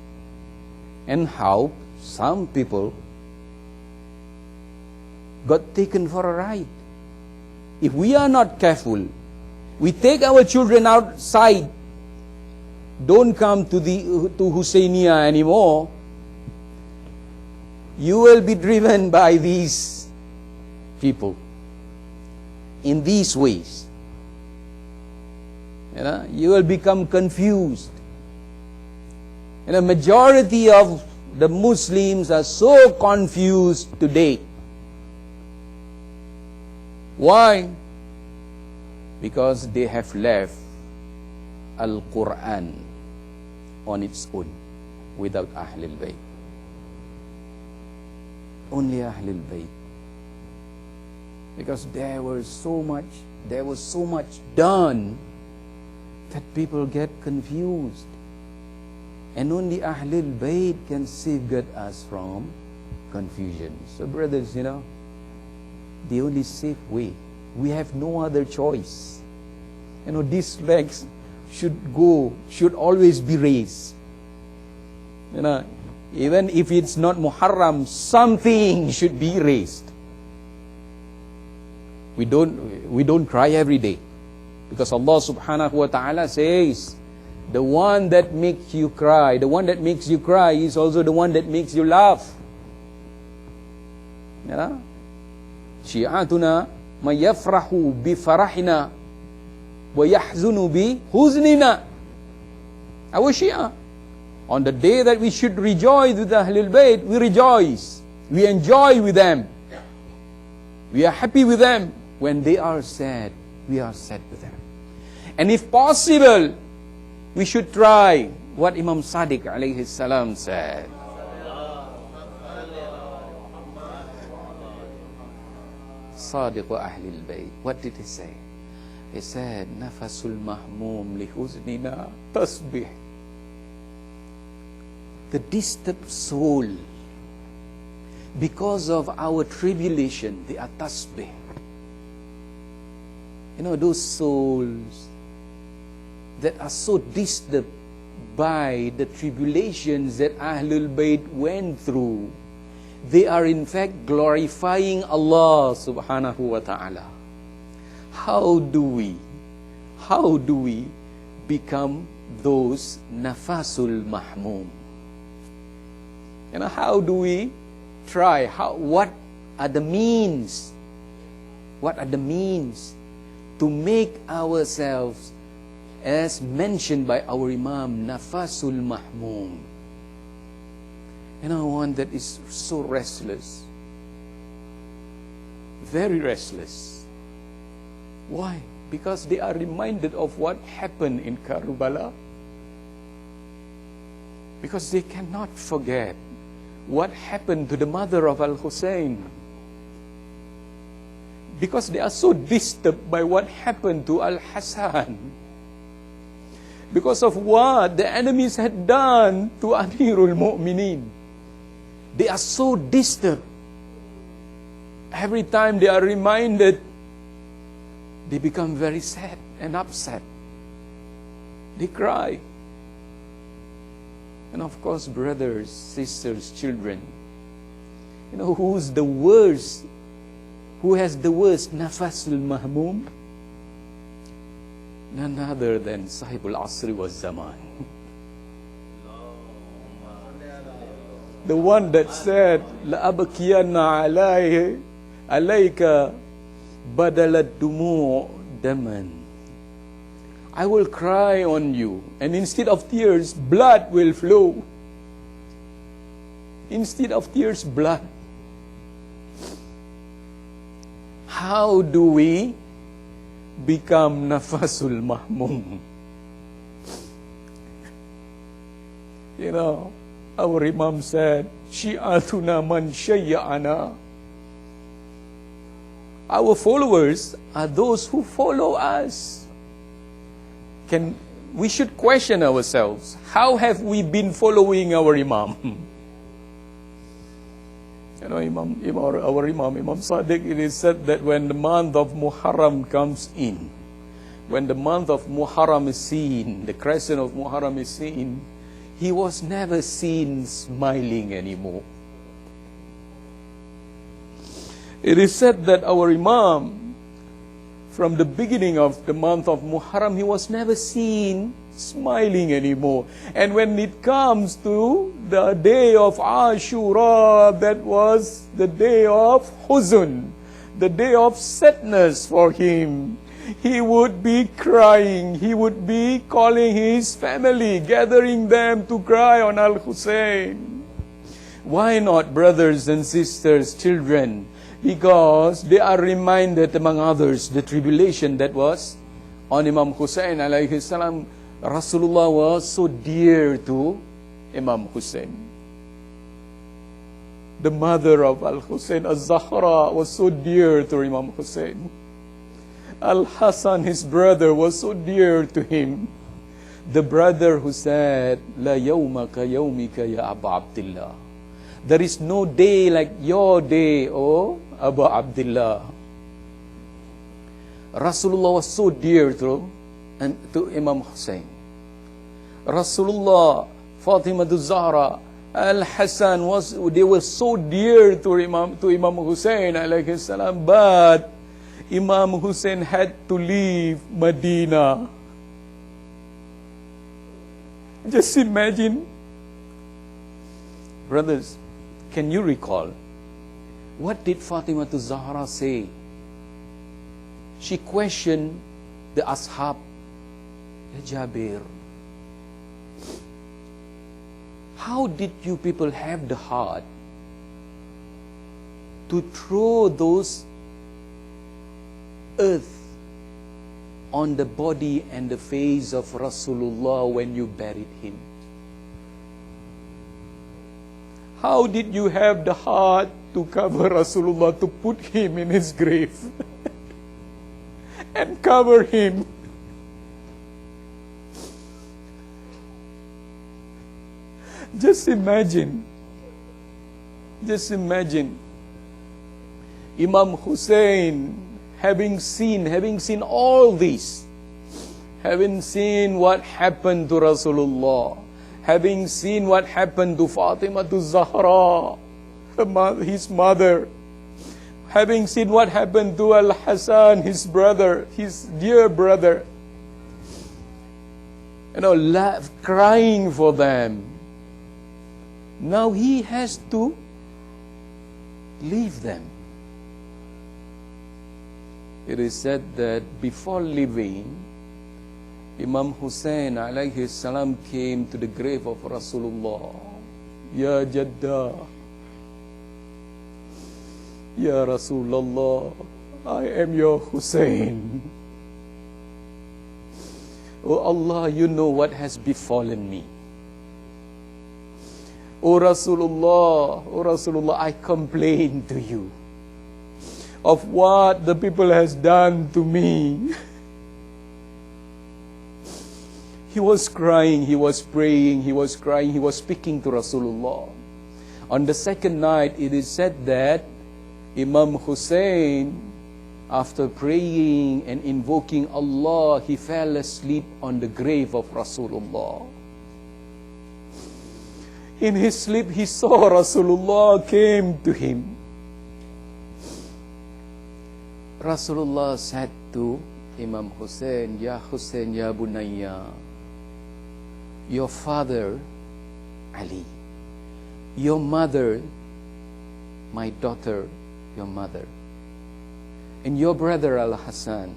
and how some people got taken for a ride. If we are not careful, we take our children outside, don't come to Husseiniya anymore, you will be driven by these people in these ways. You will become confused. And a majority of the Muslims are so confused today. Why? Because they have left Al-Quran on its own, without Ahlul Bayt. Only Ahlul Bayt. Because there was so much done that people get confused. And only Ahlul Bayt can safeguard us from confusion. So brothers, the only safe way, we have no other choice. These legs should always be raised. Even if it's not Muharram, something should be raised. We don't cry every day. Because Allah subhanahu wa ta'ala says, the one that makes you cry, is also the one that makes you laugh. Syi'atuna ma yafrahu bi farahina wa yahzunu bi huznina. Our Shia. On the day that we should rejoice with the Ahlul Bayt, we rejoice. We enjoy with them. We are happy with them. When they are sad, we are sad with them. And if possible, we should try what Imam Sadiq alayhi salam said. Sadiq wa Ahlul Bayt. What did he say? He said, Nafasul mahmum lihuznina tasbih. The disturbed soul, because of our tribulation, they are tasbih. You know, those souls that are so disturbed by the tribulations that Ahlul Bayt went through, they are in fact glorifying Allah subhanahu wa ta'ala. How do we become those nafasul mahmum? You know, how do we try? What are the means? What are the means to make ourselves, as mentioned by our Imam, nafasul mahmum? You know, one that is so restless, very restless. Why? Because they are reminded of what happened in Karbala. Because they cannot forget what happened to the mother of Al-Hussein. Because they are so disturbed by what happened to Al-Hassan. Because of what the enemies had done to Amirul Mu'mineen. They are so disturbed. Every time they are reminded, they become very sad and upset. They cry. And of course, brothers, sisters, children, you know, who's the worst? Who has the worst nafasul mahmum? None other than Sahibul Asri wa Zaman. The one that said, لَأَبْكِيَنَّ عَلَيْكَ بَدَلَ الدُّمُوعِ دَمًا. I will cry on you, and instead of tears, blood will flow. Instead of tears, blood. How do we become nafasul mahmum? You know, our Imam said, Shi'atuna man shayya'ana. Our followers are those who follow us. We should question ourselves. How have we been following our Imam? You know, our Imam Sadiq, it is said that when the month of Muharram comes in, when the month of Muharram is seen, the crescent of Muharram is seen, he was never seen smiling anymore. It is said that our Imam, from the beginning of the month of Muharram, he was never seen smiling anymore. And when it comes to the day of Ashura, that was the day of Huzun, the day of sadness for him, he would be crying, he would be calling his family, gathering them to cry on Al-Hussein. Why not, brothers and sisters, children? Because they are reminded, among others, the tribulation that was on Imam Hussein alayhi salam. Rasulullah was so dear to Imam Hussein. The mother of Al-Hussein, Az-Zahra, was so dear to Imam Hussein. Al-Hassan, his brother, was so dear to him. The brother who said, La yawmaka yawmika ya Abu Abdullah. There is no day like your day, O Abu Abdullah. Rasulullah was so dear to Imam Hussein. Rasulullah, Fatima Zahra, Al-Hassan, they were so dear to Imam Hussein alayhi salam, but Imam Hussein had to leave Medina. Just imagine. Brothers, can you recall? What did Fatima Zahra say? She questioned the ashab. Jabir, how did you people have the heart to throw those earth on the body and the face of Rasulullah when you buried him? How did you have the heart to cover Rasulullah, to put him in his grave? and cover him. Just imagine. Just imagine. Imam Hussein having seen all this, having seen what happened to Rasulullah, having seen what happened to Fatima to Zahra, his mother, having seen what happened to Al-Hasan, his brother, his dear brother, crying for them. Now he has to leave them. It is said that before leaving, Imam Hussein alayhi salam came to the grave of Rasulullah. Ya Jaddah, Ya Rasulullah, I am your Hussein. Oh Allah, you know what has befallen me. Oh Rasulullah, I complain to you of what the people has done to me. He was crying, he was praying, he was crying, he was speaking to Rasulullah. On the second night, it is said that Imam Hussein, after praying and invoking Allah, he fell asleep on the grave of Rasulullah. In his sleep, he saw Rasulullah came to him. Rasulullah said to Imam Hussein, Ya Hussein, Ya Bunayya, your father, Ali, your mother, my daughter, your mother, and your brother Al-Hasan,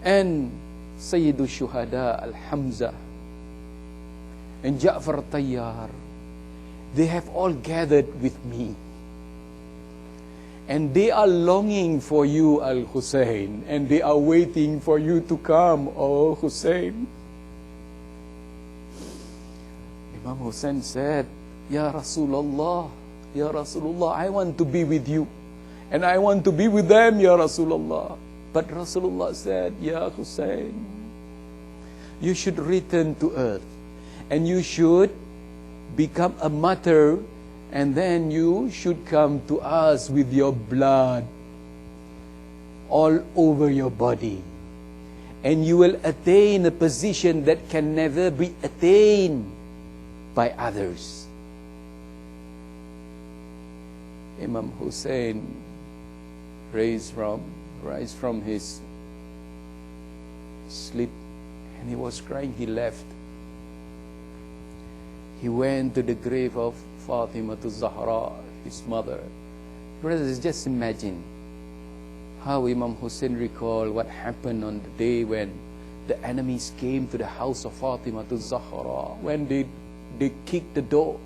and Sayyidu Shuhada Al-Hamza, and Ja'far Tayyar, they have all gathered with me. And they are longing for you, Al-Hussein, and they are waiting for you to come, O Hussein. Imam Hussein said, Ya Rasulullah, I want to be with you, and I want to be with them, Ya Rasulullah. But Rasulullah said, Ya Hussein, you should return to earth, and you should become a martyr, and then you should come to us with your blood all over your body. And you will attain a position that can never be attained by others. Imam Hussein rise from his sleep, and he was crying. He left. He went to the grave of Fatima to Zahra, his mother. Brothers, just imagine how Imam Hussein recalled what happened on the day when the enemies came to the house of Fatima to Zahra, when they kicked the door.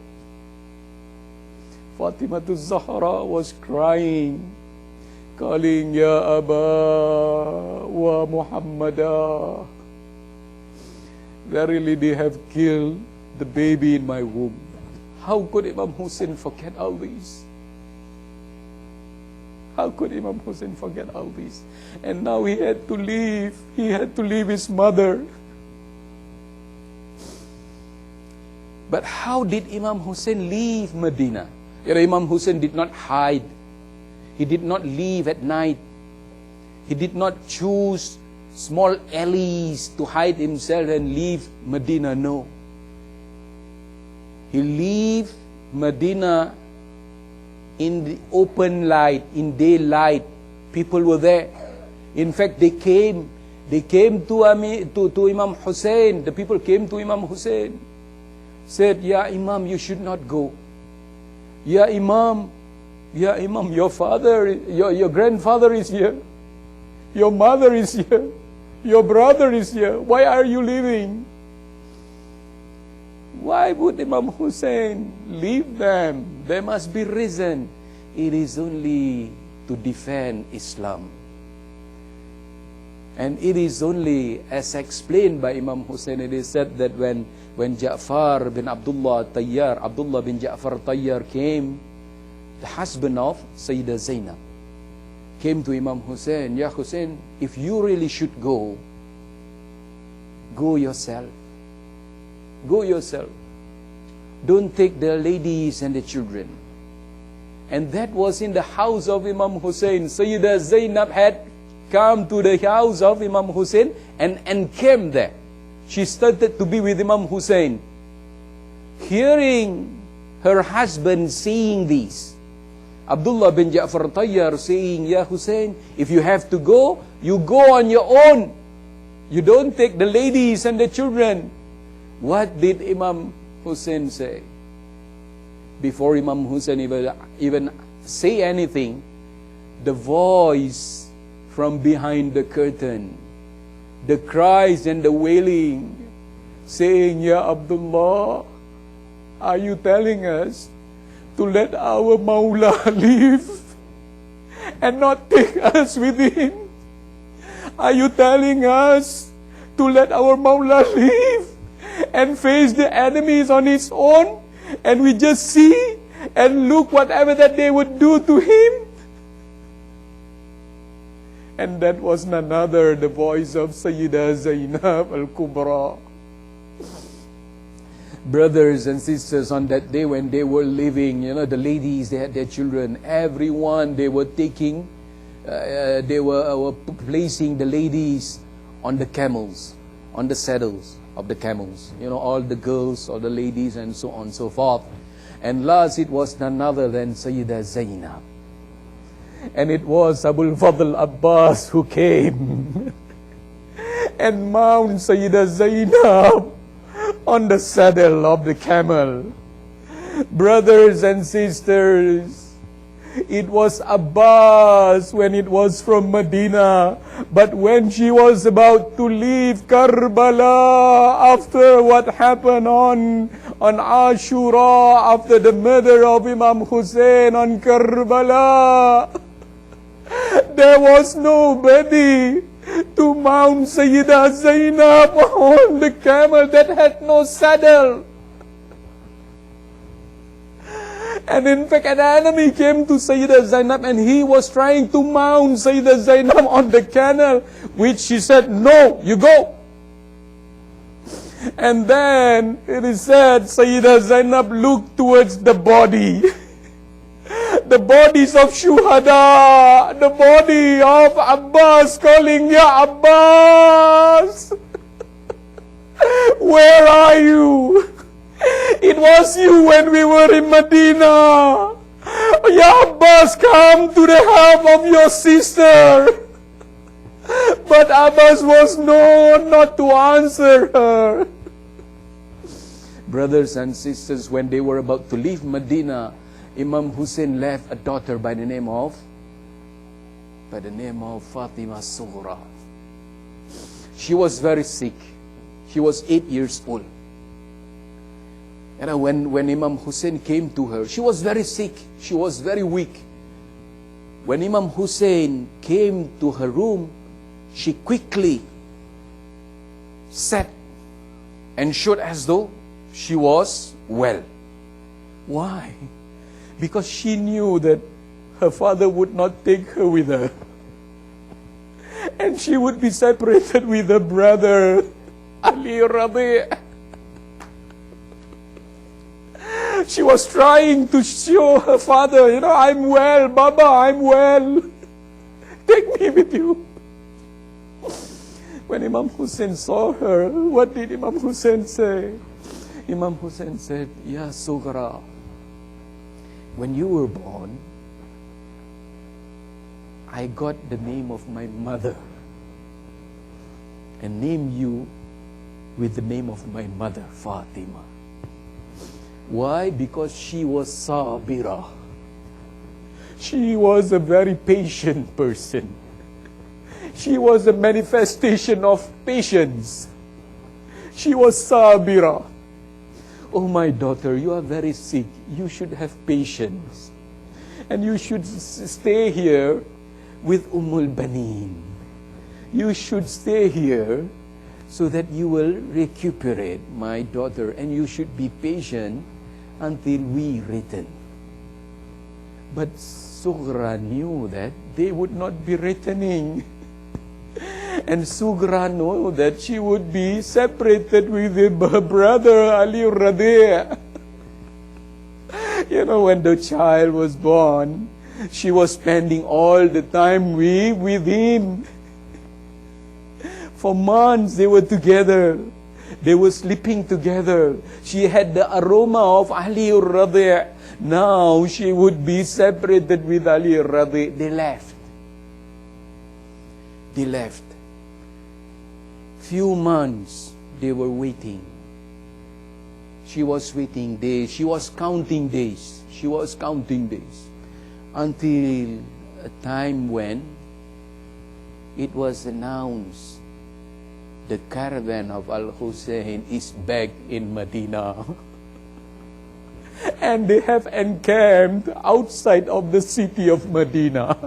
Fatima to Zahra was crying, calling, Ya Aba wa Muhammadah. Verily they have killed the baby in my womb. How could Imam Hussein forget all this? How could Imam Hussein forget all this? And now he had to leave. He had to leave his mother. But how did Imam Hussein leave Medina? Imam Hussein did not hide. He did not leave at night. He did not choose small alleys to hide himself and leave Medina. No. He left Medina in the open light, in daylight. People were there. In fact, they came to Imam Hussein. The people came to Imam Hussein, said, Ya Imam, you should not go. Ya Imam, your father, your grandfather is here. Your mother is here. Your brother is here. Why are you leaving? Why would Imam Hussein leave them? There must be reason. It is only to defend Islam. And it is only, as explained by Imam Hussein, it is said that when Ja'far bin Abdullah bin Ja'far Tayyar came, the husband of Sayyidah Zainab, came to Imam Hussein, Ya Hussein, if you really should go, go yourself. Go yourself. Don't take the ladies and the children. And that was in the house of Imam Hussein. Sayyidah Zainab had come to the house of Imam Hussein and came there. She started to be with Imam Hussein. Hearing her husband saying this, Abdullah bin Ja'far Tayyar saying, Ya Hussein, if you have to go, you go on your own. You don't take the ladies and the children. What did Imam Hussein say? Before Imam Hussein even say anything, the voice from behind the curtain, the cries and the wailing, saying, Ya Abdullah, are you telling us to let our Mawla live and not take us with him? Are you telling us to let our Mawla live and face the enemies on his own, and we just see and look whatever that they would do to him? And that was none other, the voice of Sayyidah Zainab al-Kubra. Brothers and sisters, on that day when they were leaving, the ladies, they had their children, everyone, they were taking, they were placing the ladies on the camels, on the saddles of the camels. All the girls, all the ladies, and so on and so forth. And last, it was none other than Sayyidah Zainab. And it was Abul Fadl Abbas who came and mounted Sayyidah Zainab on the saddle of the camel. Brothers and sisters, it was Abbas when it was from Medina, but when she was about to leave Karbala, after what happened on Ashura, after the murder of Imam Hussein on Karbala, there was nobody to mount Sayyidah Zainab on the camel that had no saddle. And in fact, an enemy came to Sayyidah Zainab and he was trying to mount Sayyidah Zainab on the camel, which she said, no, you go. And then it is said, Sayyidah Zainab looked towards the body. The bodies of Shuhada, the body of Abbas calling, Ya Abbas, where are you? It was you when we were in Medina. Ya Abbas, come to the help of your sister. But Abbas was known not to answer her. Brothers and sisters, when they were about to leave Medina, Imam Hussein left a daughter by the name of Fatima Sughra. She was very sick. She was 8 years old. And when Imam Hussein came to her, she was very sick. She was very weak. When Imam Hussein came to her room, she quickly sat and showed as though she was well. Why? Because she knew that her father would not take her with her. And she would be separated with her brother, Ali Rabi'. She was trying to show her father, I'm well, Baba, I'm well. Take me with you. When Imam Hussein saw her, what did Imam Hussein say? Imam Hussein said, Ya Sughra, when you were born, I got the name of my mother and named you with the name of my mother, Fatima. Why? Because she was Sabira. She was a very patient person. She was a manifestation of patience. She was Sabira. Oh, my daughter, you are very sick. You should have patience. And you should stay here with Ummul Baneen. You should stay here so that you will recuperate, my daughter, and you should be patient until we return. But Sughra knew that they would not be returning. And Sughra knew that she would be separated with her brother Ali Rabi'. When the child was born, she was spending all the time with him. For months they were together. They were sleeping together. She had the aroma of Ali Rabi'. Now she would be separated with Ali Rabi'. They left. Few months they were waiting. She was waiting days. She was counting days. Until a time when it was announced the caravan of Al-Hussein is back in Medina. And they have encamped outside of the city of Medina.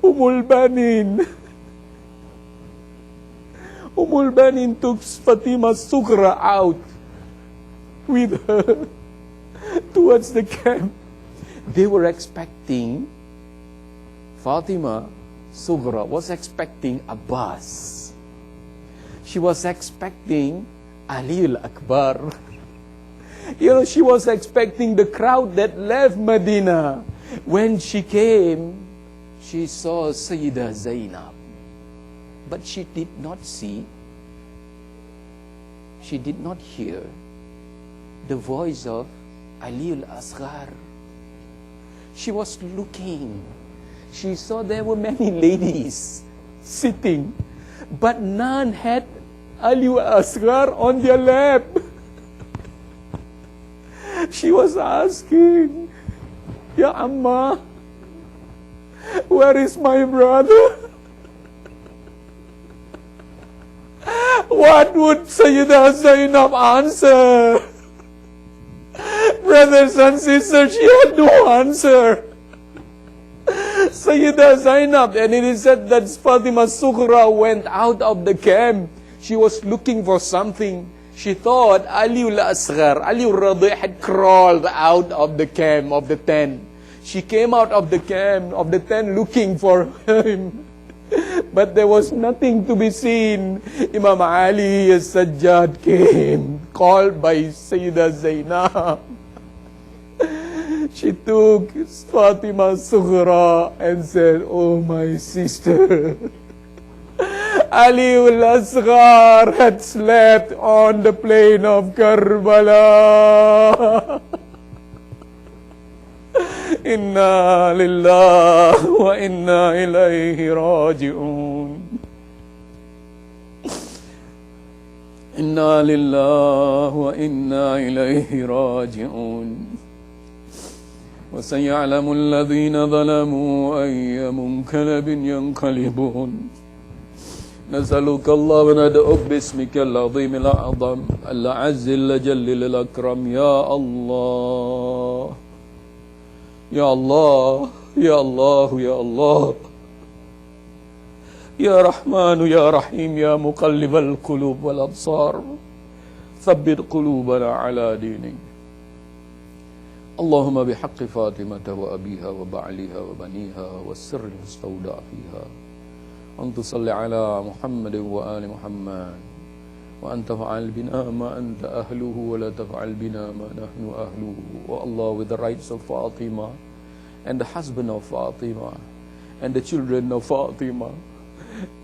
Ummul Banin took Fatima Sughra out with her towards the camp. They were expecting, Fatima Sughra was expecting Abbas. She was expecting Ali al-Akbar. She was expecting the crowd that left Medina. When she came, she saw Sayyidah Zainab. But she did not see, she did not hear the voice of Ali al-Asghar. She was looking. She saw there were many ladies sitting, but none had Ali al-Asghar on their lap. She was asking, Ya Amma, where is my brother? What would Sayyidah Zainab answer? Brothers and sisters, she had no answer. Sayyidah Zainab, and it is said that Fatima Sughra went out of the camp. She was looking for something. She thought Ali al-Asghar, Ali al-Rabi' had crawled out of the camp, of the tent. She came out of the camp, of the tent, looking for him. But there was nothing to be seen. Imam Ali as-Sajjad came, called by Sayyidah Zainab. She took Fatima Sughra and said, "Oh, my sister, Ali al-Asghar had slept on the plain of Karbala. Inna lillahi wa inna ilayhi raji'un. Inna lillahi wa inna ilayhi raji'un. Wa sayalamu alladhina zalamu ayya munqalabin yanqalibun. نسألك الله وندعوك باسمك العظيم الأعظم الأعز الجليل الأكرم يا الله يا الله يا الله يا الله يا رحمن يا رحيم يا مقلب القلوب والأبصار ثبت قلوبنا على دينك اللهم بحق فاطمة وأبيها وبعلها وبنيها والسر المستودع فيها أن تصلي على محمد وآل محمد وأن تفعل بنا ما أنت أهله ولا تفعل بنا ما نحن أهله. O Allah, with the rights of Fatima and the husband of Fatima and the children of Fatima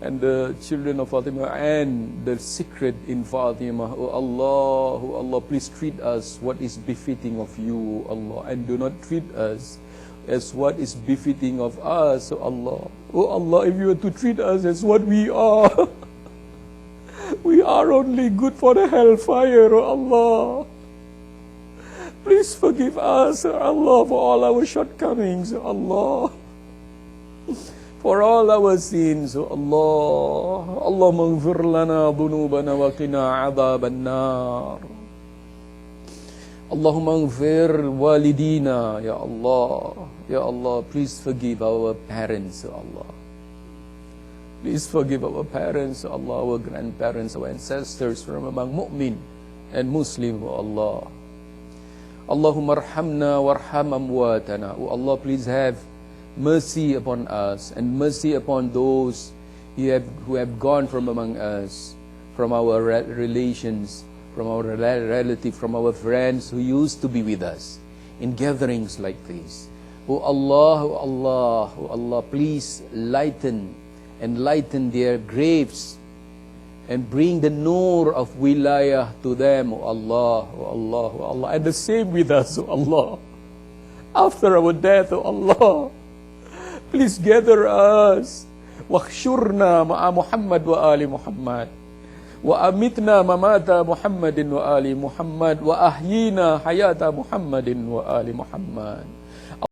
and the children of Fatima and the secret in Fatima, O Allah, please treat us what is befitting of you, Allah, and do not treat us as what is befitting of us, O Allah. O Allah, if you were to treat us as what we are, we are only good for the hellfire, O Allah. Please forgive us, O Allah, for all our shortcomings, O Allah. For all our sins, O Allah. Allahumma ighfir lana dhunubana wa qina adhaban nar. Allahumma ighfir walidina, Ya Allah. Ya Allah, please forgive our parents, O Allah. Please forgive our parents, O Allah, our grandparents, our ancestors from among mu'min and Muslim, O Allah. Allahumma arhamna warham amwatana. Oh Allah, please have mercy upon us and mercy upon those who have gone from among us, from our relations, from our relatives, from our friends who used to be with us in gatherings like this. Oh Allah, oh Allah, oh Allah, please enlighten their graves and bring the nur of wilayah to them, oh Allah, oh Allah, oh Allah. And the same with us, oh Allah. After our death, oh Allah, please gather us. Wakhshurna ma'a Muhammad wa ali Muhammad. Wa amitna mamata Muhammadin wa ali Muhammad. Wa ahyina hayata Muhammadin wa ali Muhammad.